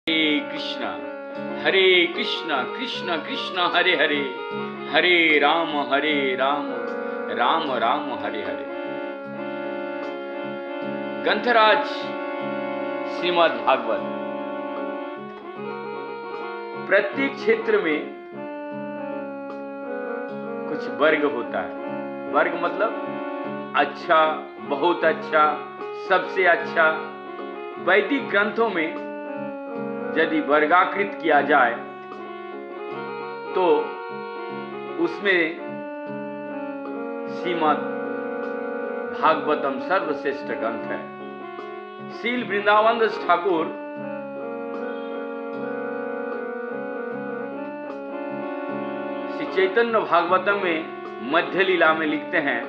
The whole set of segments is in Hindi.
हरे कृष्णा कृष्ण कृष्ण हरे हरे, हरे राम राम राम हरे हरे। ग्रंथराज श्रीमद् भागवत। प्रत्येक क्षेत्र में कुछ वर्ग होता है। वर्ग मतलब अच्छा, बहुत अच्छा, सबसे अच्छा। वैदिक ग्रंथों में यदि वर्गाकृत किया जाए तो उसमें श्रीमद् भागवतम सर्वश्रेष्ठ ग्रंथ है। श्रील वृंदावन दास ठाकुर श्री चैतन्य भागवतम में मध्य लीला में लिखते हैं,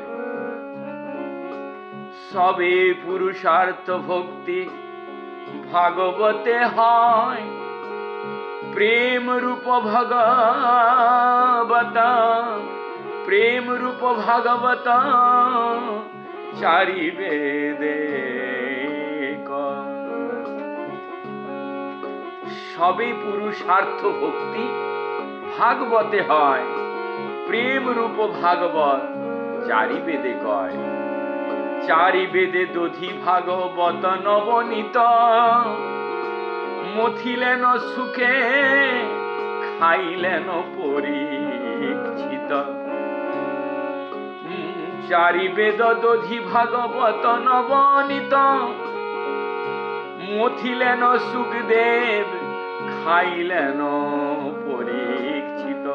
सबे पुरुषार्थ भक्ति भागवते हाय, प्रेम रूप भगवता, प्रेम रूप भगवता चारि वेदे का। सबे पुरुषार्थ भक्ति भागवते हाय, प्रेम रूप भागवत चारि वेदे कय। चारि वेदे दधि भागवत नवनीत, मथिलेन सुखे खाइलेन परीक्षित। चारि वेद दधि भागवत नवनीत, मथिलेन सुखदेव खाइलेन परीक्षित।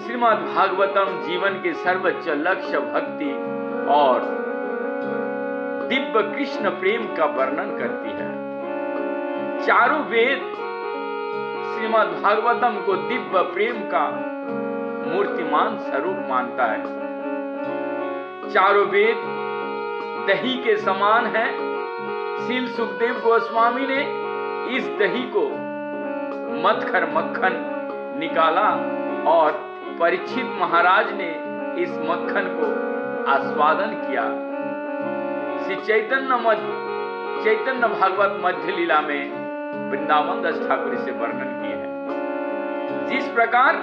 श्रीमद् भागवतम जीवन के सर्वोच्च लक्ष्य भक्ति और दिव्य कृष्ण प्रेम का वर्णन करती है। चारों वेद श्रीमद् भागवतम को दिव्य प्रेम का मूर्तिमान स्वरूप मानता है। चारों वेद दही के समान है। श्रील सुखदेव गोस्वामी ने इस दही को मथकर मक्खन निकाला और परीक्षित महाराज ने इस मक्खन को आस्वादन किया। श्री चैतन्य भागवत मध्य लीला में वृंदावन दास ठाकुर से वर्णन किए हैं। जिस प्रकार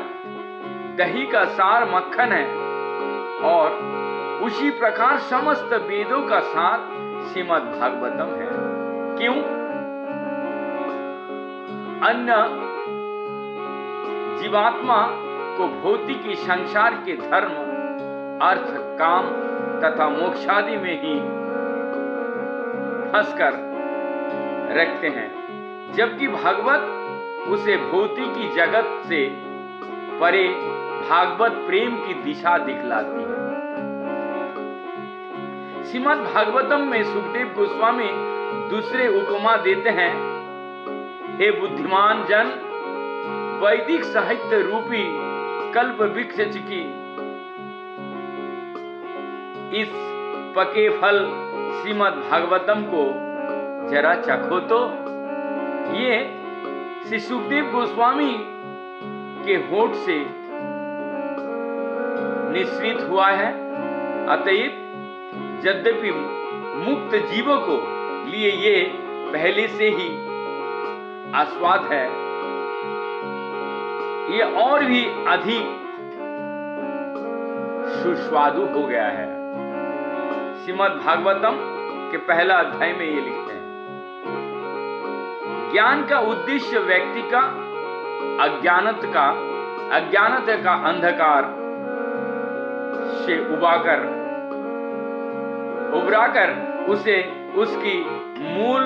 दही का सार मक्खन है और उसी प्रकार समस्त वेदों का सार श्रीमद् भागवतम है। क्यों? अन्य जीवात्मा को भौतिक संसार के धर्म, अर्थ, काम तथा मोक्षादि में ही फंसकर रखते हैं, जबकि भागवत उसे भौतिकी जगत से परे भागवत प्रेम की दिशा दिखलाती है। श्रीमद् भागवतम में सुखदेव गोस्वामी दूसरे उपमा देते हैं, हे बुद्धिमान जन, वैदिक साहित्य रूपी कल्प वृक्ष की इस पके फल श्रीमद् भागवतम को जरा चखो तो। ये श्री सुखदेव गोस्वामी के होठ से निश्रित हुआ है। अतएव यद्यपि मुक्त जीवों को लिए ये पहले से ही आस्वाद है, ये और भी अधिक सुस्वादु हो गया है। श्रीमद् भागवतम के पहला अध्याय में ये लिखते हैं, ज्ञान का उद्देश्य व्यक्ति का अज्ञानता का अंधकार से उबराकर उसे उसकी मूल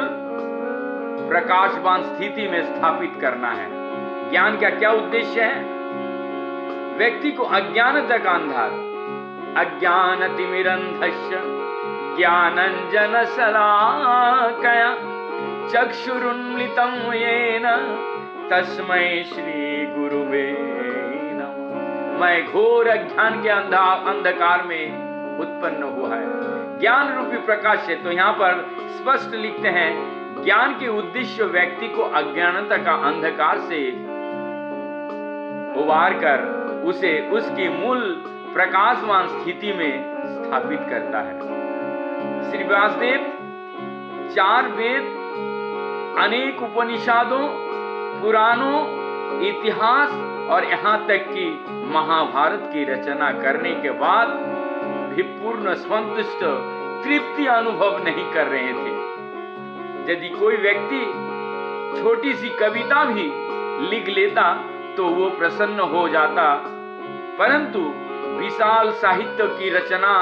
प्रकाशवान स्थिति में स्थापित करना है। ज्ञान का क्या उद्देश्य है? व्यक्ति को अज्ञानता का अंधार, अज्ञानतिमिरन्धस्य ज्ञानंजन शलाकया चक्षुरुन्मिलितं येन तस्मै श्री गुरुवे नमः। मैं घोर अज्ञान के अंधकार में उत्पन्न हुआ है। ज्ञान रूपी प्रकाश है। तो यहाँ पर स्पष्ट लिखते हैं, ज्ञान के उद्देश्य व्यक्ति को अज्ञानता का अंधकार से उबार कर उसे उसकी मूल प्रकाशवान स्थिति में स्थापित करता है। श्री व्यासदेव चार वेद अनेक उपनिषदों, पुराणों, इतिहास और यहाँ तक कि महाभारत की रचना करने के बाद भी पूर्ण संतुष्ट, तृप्ति अनुभव नहीं कर रहे थे। यदि कोई व्यक्ति छोटी सी कविता भी लिख लेता तो वो प्रसन्न हो जाता, परंतु विशाल साहित्य की रचना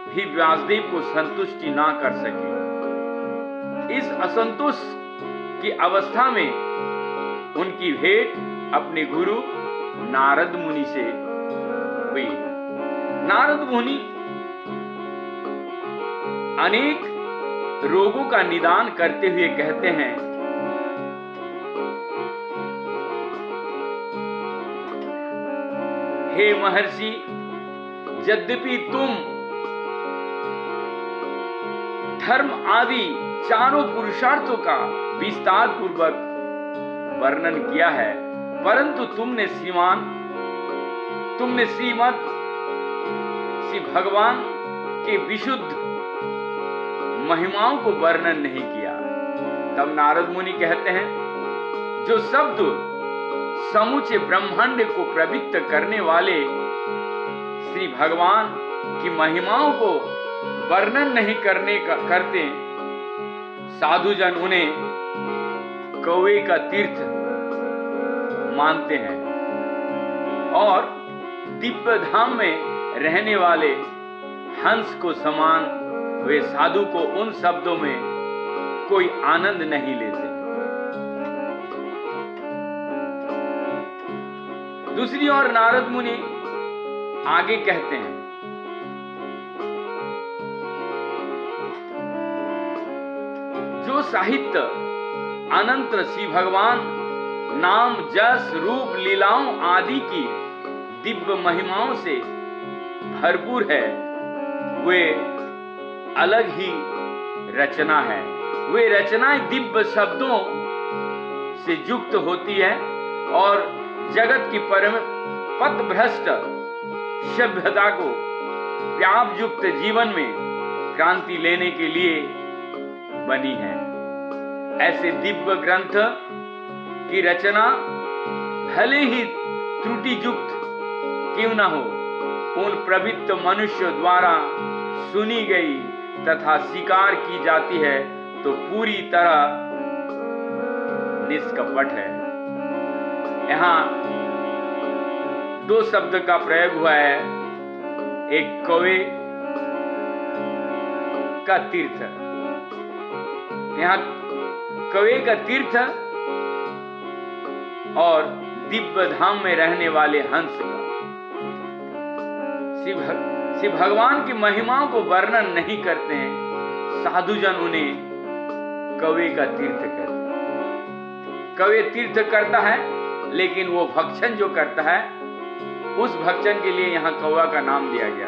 भी व्यासदेव को संतुष्टि ना कर सकी। इस असंतोष की अवस्था में उनकी भेंट अपने गुरु नारद मुनि से हुई। नारद मुनि अनेक रोगों का निदान करते हुए कहते हैं, हे महर्षि, यद्यपि तुम धर्म आदि चारों पुरुषार्थों का विस्तार पूर्वक वर्णन किया है, परंतु तुमने श्रीमद् श्री भगवान के विशुद्ध महिमाओं को वर्णन नहीं किया। तब नारद मुनि कहते हैं, जो शब्द समूचे ब्रह्मांड को प्रवृत्त करने वाले श्री भगवान की महिमाओं को वर्णन नहीं करते, साधुजन उन्हें कौवे का तीर्थ मानते हैं और दिव्य धाम में रहने वाले हंस को समान वे साधु को उन शब्दों में कोई आनंद नहीं लेते। दूसरी ओर नारद मुनि आगे कहते हैं, जो साहित्य अनंत श्री भगवान नाम, जस, रूप, लीलाओं आदि की दिव्य महिमाओं से भरपूर है, वे अलग ही रचना है। वे रचनाएं दिव्य शब्दों से युक्त होती है और जगत की पथभ्रष्ट सभ्यता को व्याप युक्त जीवन में क्रांति लेने के लिए बनी है। ऐसे दिव्य ग्रंथ की रचना भले ही त्रुटि युक्त क्यों न हो, उन प्रवृत्त मनुष्य द्वारा सुनी गई तथा स्वीकार की जाती है तो पूरी तरह निष्कपट है। यहाँ दो शब्द का प्रयोग हुआ है, एक कौवे का तीर्थ, यहाँ कौवे का तीर्थ और दिव्य धाम में रहने वाले हंस का। श्री भगवान की महिमाओं को वर्णन नहीं करते हैं, साधुजन उन्हें कौवे का तीर्थ कहते हैं। कौवे तीर्थ करता है, लेकिन वो भक्षण जो करता है उस भक्षण के लिए यहाँ कौवा का नाम दिया गया।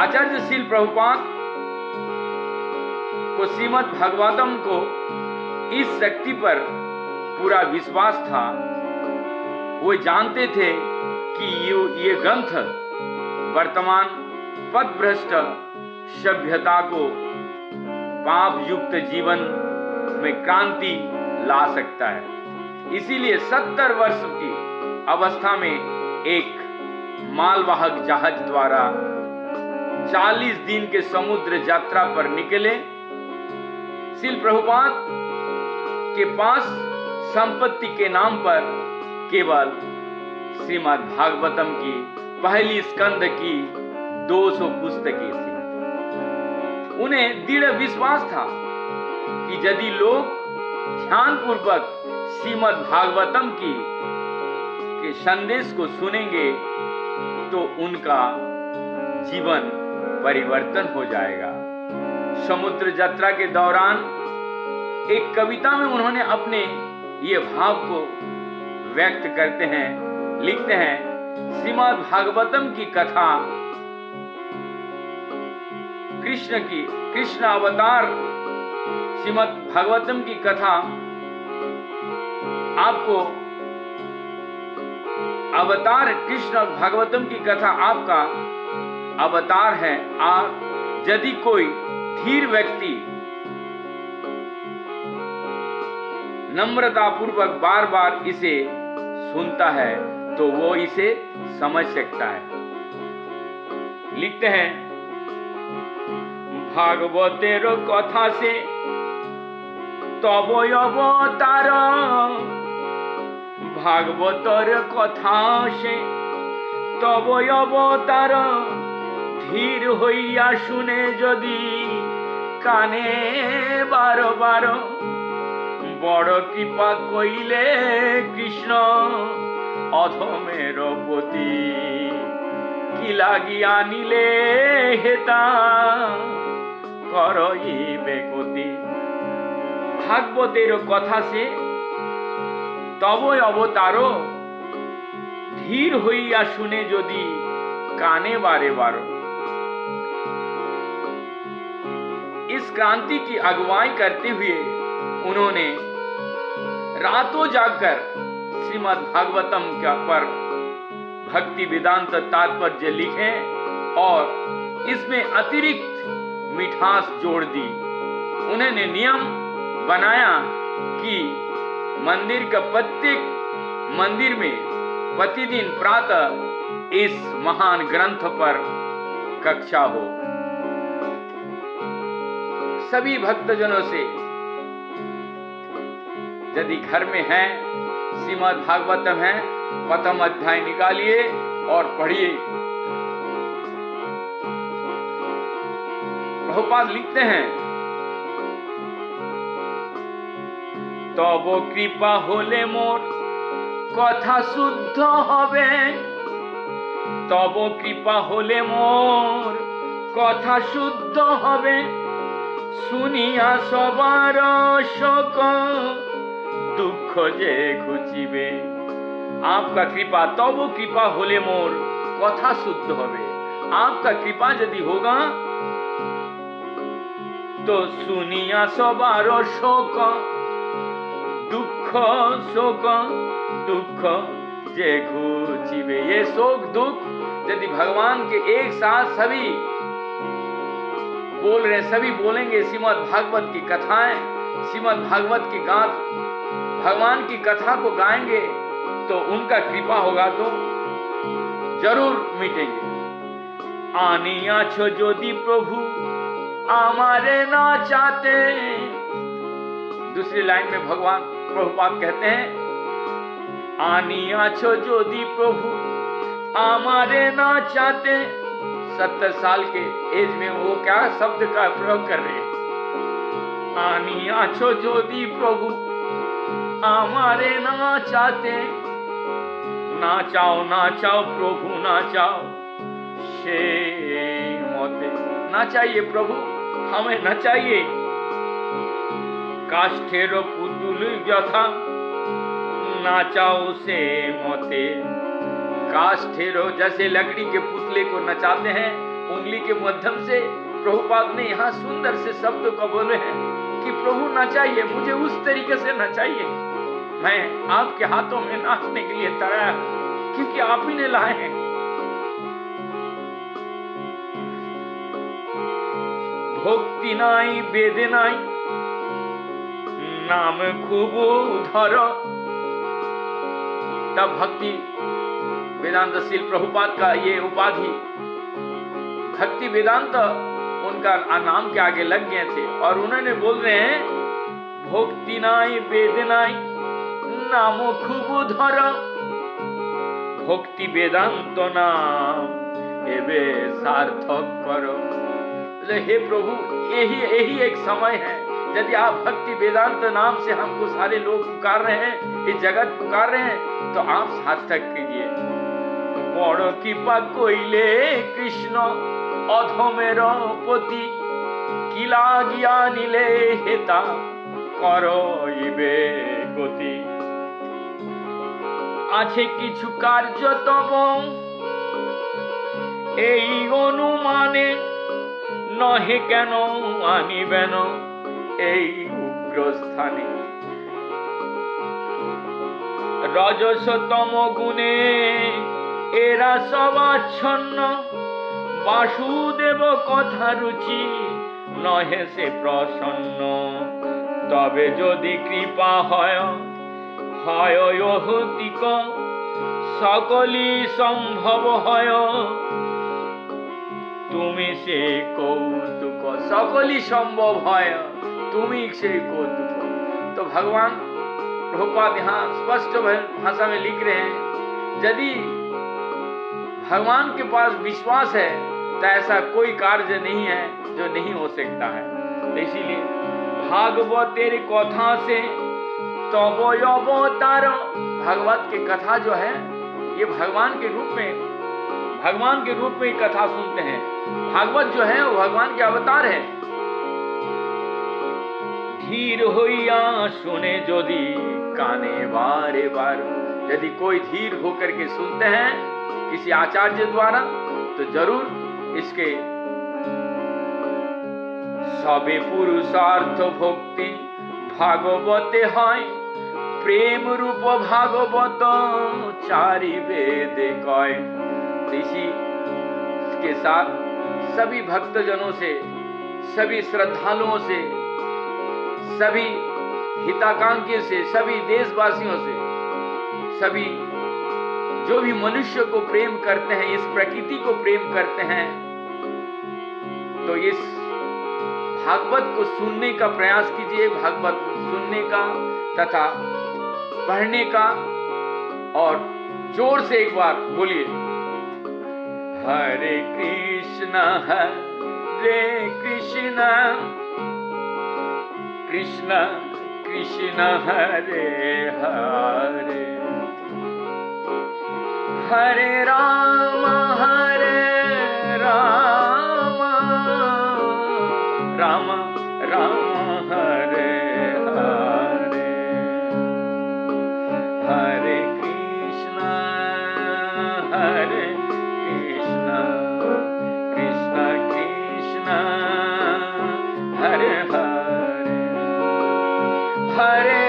आचार्य श्रील प्रभुपाद को श्रीमद् भागवतम को इस शक्ति पर पूरा विश्वास था। वो जानते थे कि ये ग्रंथ वर्तमान पथभ्रष्ट सभ्यता को पाप युक्त जीवन में क्रांति ला सकता है। इसीलिए 70 वर्ष की अवस्था में एक मालवाहक जहाज द्वारा 40 दिन के समुद्र यात्रा पर निकले। श्रील प्रभुपाद के पास संपत्ति के नाम पर केवल श्रीमद् भागवतम की पहली स्कंद की 200 पुस्तकें थी। उन्हें दृढ़ विश्वास था कि यदि लोग ध्यान पूर्वक श्रीमद् भागवतम के संदेश को सुनेंगे तो उनका जीवन परिवर्तन हो जाएगा। समुद्र यात्रा के दौरान एक कविता में उन्होंने अपने ये भाव को व्यक्त करते हैं, लिखते हैं, श्रीमद् भागवतम की कथा कृष्ण अवतार, श्रीमद् भागवतम की कथा आपको अवतार, कृष्ण भागवतम की कथा आपका अवतार है। और यदि कोई धीर व्यक्ति नम्रता पूर्वक बार बार इसे सुनता है तो वो इसे समझ सकता है। लिखते हैं, भागवतेर कथा से तब अवतार, भागवतर कथा से तब अवतार, धीर हইয়া শুনে যদি কানে বারো বারো, বড় কৃপা কইলে কৃষ্ণ অধমের পতি, কি লাগিয়া নিলে হেতা করইবে গতি। भागवतेर कथा से तब अवतारो, धीर हইয়া শুনে যদি काने बारे बारो। इस क्रांति की अगुवाई करते हुए उन्होंने रातों जागकर श्रीमद् भागवतम के पर भक्ति वेदांत तात्पर्य लिखे और इसमें अतिरिक्त मिठास जोड़ दी। उन्होंने नियम बनाया कि मंदिर का प्रत्येक मंदिर में प्रतिदिन प्रातः इस महान ग्रंथ पर कक्षा हो। सभी भक्तजनों से यदि घर में है श्रीमद् भागवतम है, प्रथम अध्याय निकालिए और पढ़िए। प्रभुपाद लिखते हैं, तब कृपा होले मोर कथा शुद्ध हबे, तब कृपा होले मोर कथा शुद्ध हबे, सुनिया सबार शोक दुख जे घुचिबे। आपका कृपा, तब कृपा होले मोर कथा शुद्ध हबे। आपका कृपा यदि होगा तो सुनिया सबार शोक दुख, शोक दुख जे घुचिबे। ये शोक दुख यदि भगवान के एक साथ सभी बोल रहे, सभी बोलेंगे श्रीमद् भागवत की कथाएं, श्रीमद् भागवत की गाथ, भगवान की कथा को गाएंगे तो उनका कृपा होगा तो जरूर मिटेंगे। आनिया छो जोदी प्रभु आमारे ना चाहते। दूसरी लाइन में भगवान प्रभुपाद कहते हैं, आनिया छो जोदी प्रभु आमारे ना चाहते। 70 साल के एज में वो क्या शब्द का प्रयोग कर रहे हैं, आनिया छो जोदी प्रभु हमारे ना चाहते। ना चाओ प्रभु ना चाओ शे मोते। ना चाहिए प्रभु, हमें न चाहिए। काष्ठेर पुतुल यथा ना चाओ से मोते। काष्ठेरो जैसे लकड़ी के पुतले को नचाते हैं उंगली के माध्यम से, प्रभुपाद ने यहाँ सुंदर से शब्द को बोले हैं कि प्रभु नचाइए, मुझे उस तरीके से नचाइए। मैं आपके हाथों में नाचने के लिए तैयार हूं क्योंकि आप ही ने लाए हैं। भक्ति नाई वेदनाई नाम खूब धर। तब भक्ति वेदांतशील प्रभुपाद का ये उपाधि भक्ति वेदांत उनका नाम के आगे लग गए थे और उन्होंने बोल रहे हैं, भक्ति नाई वेदनाई नाम खूब धर। भक्ति वेदांत नाम एबे सार्थक करो। हे प्रभु, यही एक समय है, यदि आप भक्ति वेदांत नाम से हमको सारे लोग पुकार रहे हैं, ये जगत पुकार रहे हैं, तो आप सार्थक कीजिए। बड़ कृपा कइले कृष्ण अधमेर पति, कि लागिया निले हेता करइबे गति। आछे किछु कार्य तब এই অনুমানে, নহে কেন আনিবেন এই উগ্রস্থানে। রজসতম গুণে এরা সবাচ্ছন্ন, বাসুদেব কথা রুচি নহে সে প্রসন্ন। তবে যদি কৃপা হয় হয় অহতিক সকলই সম্ভব হয় তুমি সে কৌতুक সকলই সম্ভव হয় তুমি से कौतुक। तो भगवान प्रभुपाद यहाँ स्पष्ट भाषा में लिख रहे हैं, यदि भगवान के पास विश्वास है तो ऐसा कोई कार्य नहीं है जो नहीं हो सकता है। तो इसीलिए भागवतेर कथा से तब अवतार, भागवत की कथा जो है ये भगवान के रूप में कथा सुनते हैं। भागवत जो है वो भगवान के अवतार है। धीर होइया सुने यदि काने बारे बार, यदि कोई धीर होकर के सुनते हैं किसी आचार्य द्वारा तो जरूर इसके सबे पुरुषार्थ भक्ति भागवते है प्रेम रूप भागवत चारि वेद कय। इसी के साथ सभी भक्तजनों से, सभी श्रद्धालुओं से, सभी हिताकांक्षी से, सभी देशवासियों से, सभी जो भी मनुष्य को प्रेम करते हैं, इस प्रकृति को प्रेम करते हैं, तो इस भागवत को सुनने का प्रयास कीजिए। भागवत सुनने का तथा पढ़ने का, और जोर से एक बार बोलिए हरे कृष्ण कृष्ण कृष्ण हरे हरे हरे राम राम राम हरे हरे हरे कृष्ण कृष्ण कृष्ण हरे हरे हरे